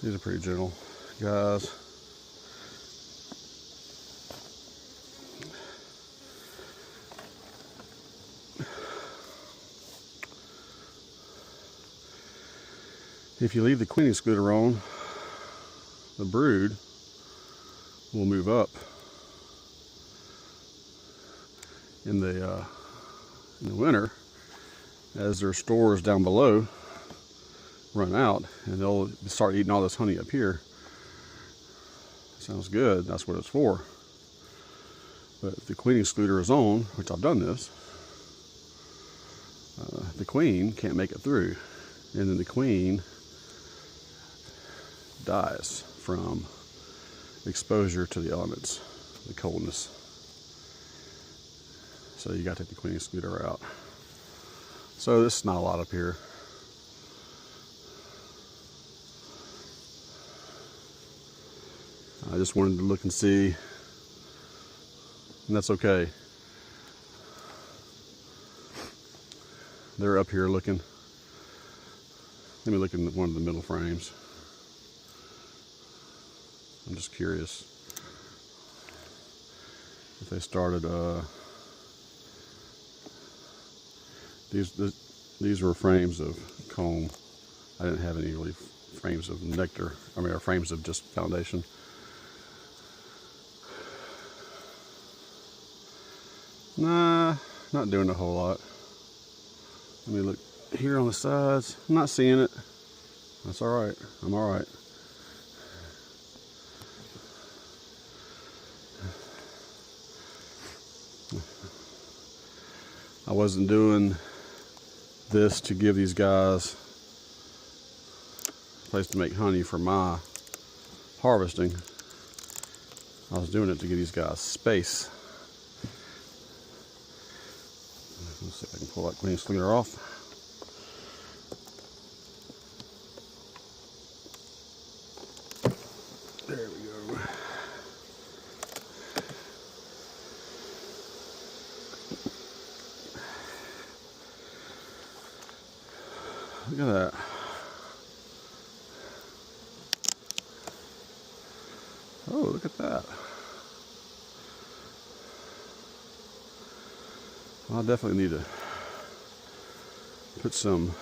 These are pretty gentle, guys. If you leave the queen excluder on, the brood will move up in the winter as their stores down below run out, and they'll start eating all this honey up here. Sounds good, that's what it's for. But if the queen excluder is on, which I've done this, the queen can't make it through, and then the queen dies from exposure to the elements, the coldness. So you got to take the queen excluder out. So this is not a lot up here. I just wanted to look and see, and that's okay. They're up here looking. Let me look in one of the middle frames. I'm just curious if they started. These were frames of comb. I didn't have any really frames of nectar. I mean, or frames of just foundation. Nah, not doing a whole lot. Let me look here on the sides. I'm not seeing it. That's all right. I'm all right. I wasn't doing this to give these guys a place to make honey for my harvesting. I was doing it to give these guys space. Let's see if I can pull that queen excluder off. There we go. Look at that. Oh, look at that. I definitely need to put some